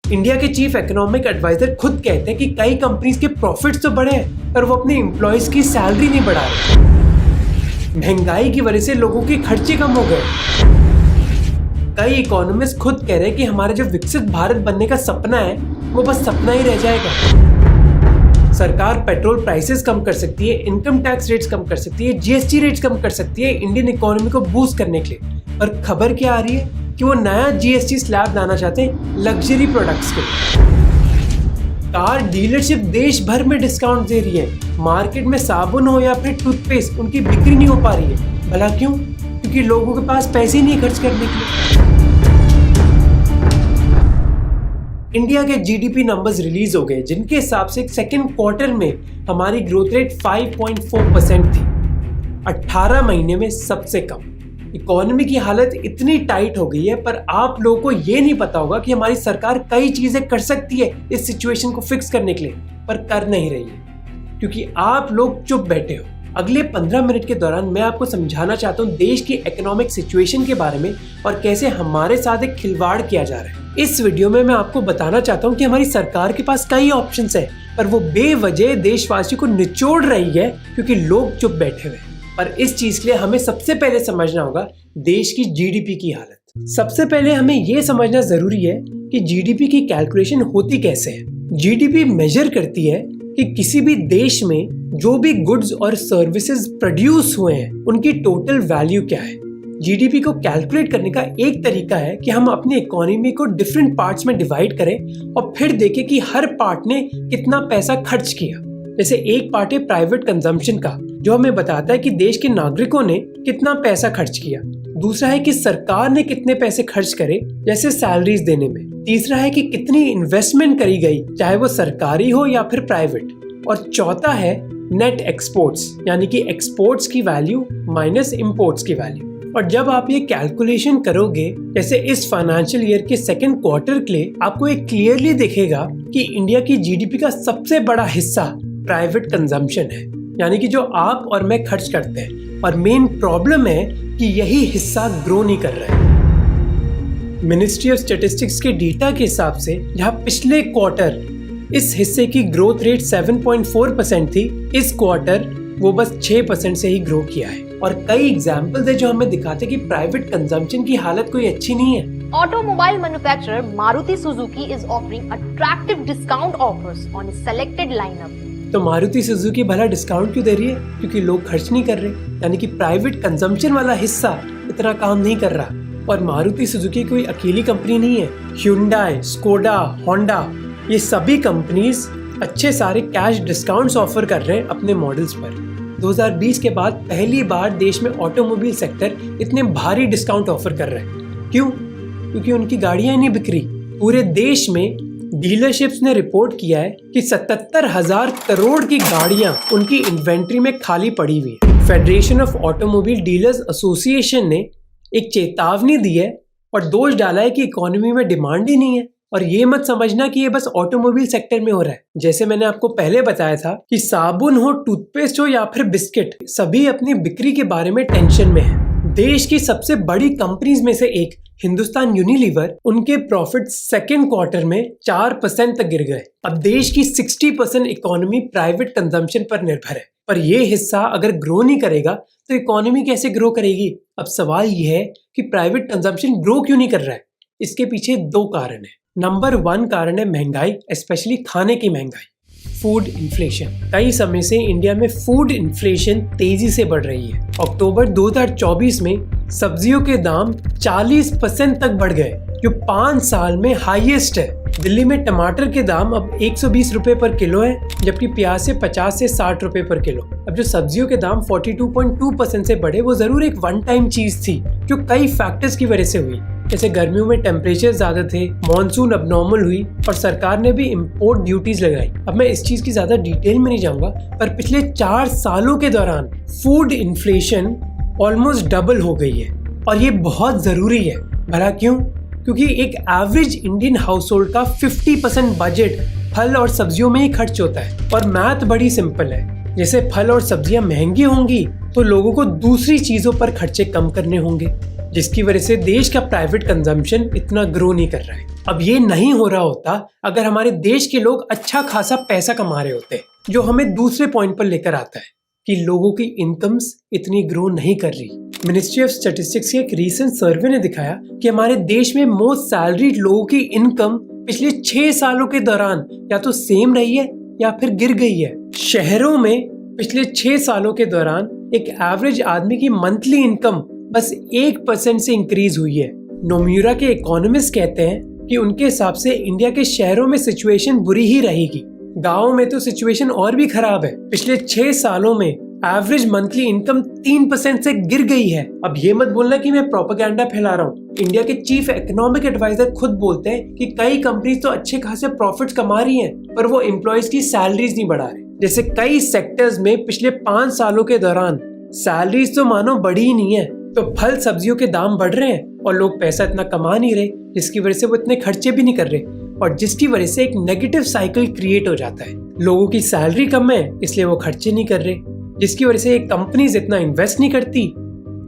India के chief economic adviser खुद कहते हैं कि कई कंपनीज के प्रॉफिट्स तो बढ़े हैं पर वो अपने एम्प्लॉयज की सैलरी नहीं बढ़ा रहे। महंगाई की वजह से लोगों के खर्चे कम हो गए। कई इकोनॉमिस्ट खुद कह रहे हैं कि हमारा जो विकसित भारत बनने का सपना है वो बस सपना ही रह जाएगा। सरकार पेट्रोल प्राइसेस कम कर सकती है, इनकम टैक्स रेट्स कम कर सकती है, जीएसटी रेट्स कम कर सकती है इंडियन इकोनॉमी को बूस्ट करने के लिए। पर खबर क्या आ रही है कि वो नया जीएसटी स्लैब लाना चाहते हैं लग्जरी प्रोडक्ट्स के। कार डीलरशिप देश भर में डिस्काउंट दे रही है। मार्केट में साबुन हो या फिर टूथपेस्ट उनकी बिक्री नहीं हो पा रही है। भला क्यों? क्योंकि लोगों के पास पैसे नहीं खर्च करने के लिए। इंडिया के जीडीपी नंबर्स रिलीज हो गए जिनके हिसाब से सेकेंड क्वार्टर में हमारी ग्रोथ रेट 5.4% थी, 18 महीने में सबसे कम। इकोनॉमी की हालत इतनी टाइट हो गई है पर आप लोगों को ये नहीं पता होगा कि हमारी सरकार कई चीजें कर सकती है इस सिचुएशन को फिक्स करने के लिए, पर कर नहीं रही है क्योंकि आप लोग चुप बैठे हो। अगले 15 मिनट के दौरान मैं आपको समझाना चाहता हूँ देश की इकोनॉमिक सिचुएशन के बारे में और कैसे हमारे साथ एक खिलवाड़ किया जा रहा है। इस वीडियो में मैं आपको बताना चाहता हूँ कि हमारी सरकार के पास कई ऑप्शंस है पर वो बेवजह देशवासियों को निचोड़ रही है क्योंकि लोग चुप बैठे हुए। पर इस चीज के लिए हमें सबसे पहले समझना होगा देश की जीडीपी की हालत। सबसे पहले हमें यह समझना जरूरी है कि जीडीपी की कैलकुलेशन होती कैसे है। जीडीपी मेजर करती है कि किसी भी देश में जो भी गुड्स और सर्विसेज प्रोड्यूस हुए हैं उनकी टोटल वैल्यू क्या है। जीडीपी को कैलकुलेट करने का एक तरीका है कि हम अपनी इकोनॉमी को डिफरेंट पार्ट्स में डिवाइड करें और फिर देखें कि हर पार्ट ने कितना पैसा खर्च किया। जैसे एक पार्ट है प्राइवेट कंजम्पशन का जो हमें बताता है कि देश के नागरिकों ने कितना पैसा खर्च किया। दूसरा है कि सरकार ने कितने पैसे खर्च करे जैसे सैलरीज देने में। तीसरा है कि कितनी इन्वेस्टमेंट करी गई चाहे वो सरकारी हो या फिर प्राइवेट। और चौथा है नेट एक्सपोर्ट्स यानी कि एक्सपोर्ट्स की वैल्यू माइनस इंपोर्ट्स की वैल्यू। और जब आप ये कैलकुलेशन करोगे जैसे इस फाइनेंशियल ईयर के सेकेंड क्वार्टर के लिए आपको एक क्लियरली दिखेगा कि इंडिया की जीडीपी का सबसे बड़ा हिस्सा प्राइवेट कंजम्पशन है यानी कि जो आप और मैं खर्च करते हैं। और मेन प्रॉब्लम है कि यही हिस्सा ग्रो नहीं कर रहा है। मिनिस्ट्री ऑफ स्टैटिस्टिक्स के डेटा के हिसाब से जहां पिछले क्वार्टर इस हिस्से की ग्रोथ रेट 7.4% थी, इस क्वार्टर वो बस 6% से ही ग्रो किया है। और कई एग्जाम्पल्स है जो हमें दिखाते हैं कि प्राइवेट कंजम्पशन की हालत कोई अच्छी नहीं है। Automobile manufacturer Maruti Suzuki is offering attractive discount offers on selected lineup. तो मारुति सुजुकी भला डिस्काउंट क्यों दे रही है? क्योंकि लोग खर्च नहीं कर रहे, यानी कि प्राइवेट कंजम्पशन वाला हिस्सा इतना काम नहीं कर रहा। और मारुति सुजुकी कोई अकेली कंपनी नहीं है। ह्युंडई, स्कोडा, होंडा ये सभी कंपनीज अच्छे सारे कैश डिस्काउंट्स ऑफर कर रहे हैं अपने मॉडल्स पर। 2020 के बाद पहली बार देश में ऑटोमोबाइल सेक्टर इतने भारी डिस्काउंट ऑफर कर रहे हैं। क्यों? क्योंकि उनकी गाड़ियां नहीं बिक रही। पूरे देश में डीलरशिप्स ने रिपोर्ट किया है कि 77,000 करोड़ की गाड़ियां उनकी इन्वेंट्री में खाली पड़ी हुई है। Federation of automobile dealers association ने एक चेतावनी दी है और दोष डाला है कि इकोनॉमी में डिमांड ही नहीं है। और ये मत समझना कि ये बस ऑटोमोबाइल सेक्टर में हो रहा है। जैसे मैंने आपको पहले बताया था कि साबुन हो, टूथपेस्ट हो या फिर बिस्किट, सभी अपनी बिक्री के बारे में टेंशन में है। देश की सबसे बड़ी कंपनीज में से एक हिंदुस्तान यूनिलीवर, उनके प्रॉफिट सेकेंड क्वार्टर में 4% तक गिर गए। अब देश की 60% इकोनॉमी प्राइवेट कंजम्पशन पर निर्भर है, पर यह हिस्सा अगर ग्रो नहीं करेगा तो इकोनॉमी कैसे ग्रो करेगी? अब सवाल यह है कि प्राइवेट कंजम्पशन ग्रो क्यों नहीं कर रहा है। इसके पीछे दो कारण है। नंबर 1 कारण है महंगाई, स्पेशली खाने की महंगाई, फूड इन्फ्लेशन। कई समय से इंडिया में फूड इन्फ्लेशन तेजी से बढ़ रही है। अक्टूबर 2024 में सब्जियों के दाम 40% तक बढ़ गए जो 5 साल में हाईएस्ट है। दिल्ली में टमाटर के दाम अब 120 रुपए पर किलो है जबकि प्याज से 50 से 60 रुपए पर किलो। अब जो सब्जियों के दाम 42.2% से बढ़े वो जरूर एक वन टाइम चीज थी जो कई फैक्टर्स की वजह से हुई। जैसे गर्मियों में टेम्परेचर ज्यादा थे, मॉनसून अबनॉर्मल हुई और सरकार ने भी इंपोर्ट ड्यूटीज लगाई। अब मैं इस चीज की ज्यादा डिटेल में नहीं जाऊंगा पर पिछले 4 सालों के दौरान फूड इन्फ्लेशन ऑलमोस्ट डबल हो गई है और ये बहुत जरूरी है। भला क्यों? क्योंकि एक एवरेज इंडियन हाउस होल्ड का 50% बजट फल और सब्जियों में ही खर्च होता है। और मैथ बड़ी सिंपल है, जैसे फल और सब्जियां महंगी होंगी तो लोगों को दूसरी चीजों पर खर्चे कम करने होंगे, जिसकी वजह से देश का प्राइवेट कंजम्पशन इतना ग्रो नहीं कर रहा है। अब ये नहीं हो रहा होता अगर हमारे देश के लोग अच्छा खासा पैसा कमा रहे होते, जो हमें दूसरे पॉइंट पर लेकर आता है कि लोगों की इनकम्स इतनी ग्रो नहीं कर रही। मिनिस्ट्री ऑफ स्टैटिस्टिक्स के एक रीसेंट सर्वे ने दिखाया कि हमारे देश में मोस्ट सैलरीड लोगों की इनकम पिछले 6 सालों के दौरान या तो सेम रही है या फिर गिर गई है। शहरों में पिछले 6 सालों के दौरान एक एवरेज आदमी की मंथली इनकम बस 1% से इंक्रीज हुई है। नोम्यूरा के इकोनॉमिस्ट कहते हैं कि उनके हिसाब से इंडिया के शहरों में सिचुएशन बुरी ही रहेगी। गाँव में तो सिचुएशन और भी खराब है। पिछले 6 सालों में एवरेज मंथली इनकम 3% से गिर गई है। अब ये मत बोलना कि मैं प्रोपेगेंडा फैला रहा हूँ। इंडिया के चीफ इकोनॉमिक एडवाइजर खुद बोलते हैं कि कई कंपनीज तो अच्छे खासे प्रॉफिट्स कमा रही हैं, पर वो एम्प्लॉयज की सैलरीज नहीं बढ़ा रहे। जैसे कई सेक्टर्स में पिछले 5 सालों के दौरान सैलरीज तो मानो बढ़ी ही नहीं है, तो फल सब्जियों के दाम बढ़ रहे हैं और लोग पैसा इतना कमा नहीं रहे, जिसकी वजह से वो इतने खर्चे भी नहीं कर रहे और जिसकी वजह से एक नेगेटिव साइकिल क्रिएट हो जाता है। लोगों की सैलरी कम है इसलिए वो खर्चे नहीं कर रहे, जिसकी वजह से कंपनीज इतना इन्वेस्ट नहीं करती,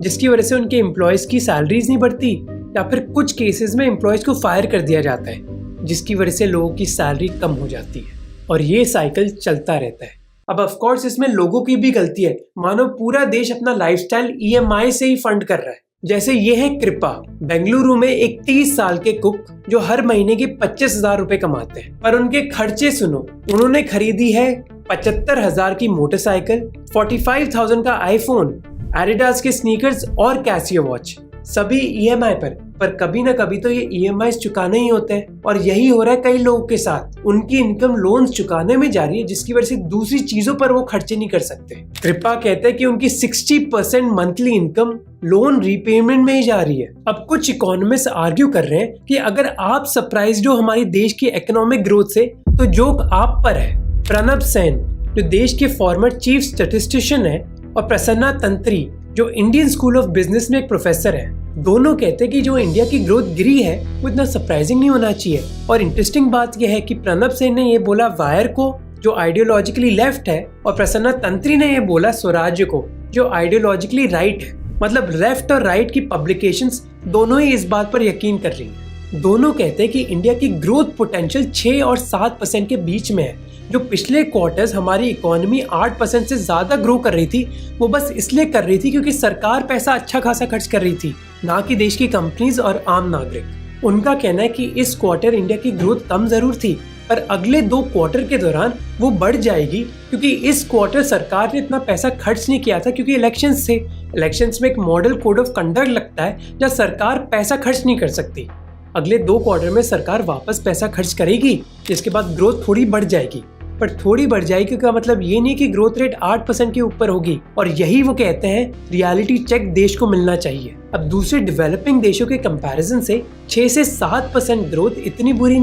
जिसकी वजह से उनके एम्प्लॉयज की सैलरीज नहीं बढ़ती या फिर कुछ केसेस में एम्प्लॉयज को फायर कर दिया जाता है, जिसकी वजह से लोगों की सैलरी कम हो जाती है और ये साइकिल चलता रहता है। अब ऑफ कोर्स इसमें लोगों की भी गलती है। मानो पूरा देश अपना लाइफस्टाइल EMI से ही फंड कर रहा है। जैसे ये है कृपा, बेंगलुरु में एक 30 साल के कुक जो हर महीने के 25,000 रुपए कमाते हैं, पर उनके खर्चे सुनो। उन्होंने खरीदी है 75,000 की मोटरसाइकिल, 45,000 का आईफोन, एडिडास के स्नीकर्स और कैसियो वॉच, सभी EMI पर कभी ना कभी तो ये EMI चुकाने ही होते हैं और यही हो रहा है कई लोगों के साथ। उनकी इनकम लोन्स चुकाने में जा रही है, जिसकी वजह से दूसरी चीजों पर वो खर्चे नहीं कर सकते। कृपा कहते हैं कि उनकी 60% मंथली इनकम लोन रीपेमेंट में ही जा रही है। अब कुछ इकोनॉमिस्ट आर्ग्यू कर रहे हैं कि अगर आप सरप्राइज्ड हो हमारे देश की इकोनॉमिक ग्रोथ से तो जोक आप पर है। प्रणब सेन जो देश के फॉर्मर चीफ स्टैटिस्टिशियन है और प्रसन्ना तंत्री जो इंडियन स्कूल ऑफ बिजनेस में एक प्रोफेसर है, दोनों कहते हैं कि जो इंडिया की ग्रोथ गिरी है वो इतना सरप्राइजिंग नहीं होना चाहिए। और इंटरेस्टिंग बात यह है कि प्रणब सेन ने ये बोला वायर को जो आइडियोलॉजिकली लेफ्ट है और प्रसन्ना तंत्री ने ये बोला स्वराज्य को जो आइडियोलॉजिकली राइट है। मतलब लेफ्ट और राइट की पब्लिकेशंस दोनों ही इस बात पर यकीन कर रही हैं। दोनों कहते हैं कि इंडिया की ग्रोथ पोटेंशियल 6 और 7% के बीच में है। जो पिछले क्वार्टर्स हमारी इकोनॉमी 8% से ज्यादा ग्रो कर रही थी, वो बस इसलिए कर रही थी क्योंकि सरकार पैसा अच्छा खासा खर्च कर रही थी, ना कि देश की कंपनीज और आम नागरिक। उनका कहना है कि इस क्वार्टर इंडिया की ग्रोथ कम जरूर थी, पर अगले 2 क्वार्टर के दौरान वो बढ़ जाएगी, क्योंकि इस क्वार्टर सरकार ने इतना पैसा खर्च नहीं किया था क्योंकि इलेक्शंस थे। इलेक्शंस में एक मॉडल कोड ऑफ कंडक्ट लगता है जहाँ सरकार पैसा खर्च नहीं कर सकती। अगले 2 क्वार्टर में सरकार वापस पैसा खर्च करेगी, जिसके बाद ग्रोथ थोड़ी बढ़ जाएगी। पर थोड़ी बढ़ जाएगी का मतलब ये नहीं कि ग्रोथ रेट 8% के ऊपर होगी, और यही वो कहते हैं रियलिटी चेक देश को मिलना चाहिए। अब दूसरे डेवलपिंग देशों के कंपैरिजन से 6 से 7% ग्रोथ इतनी बुरी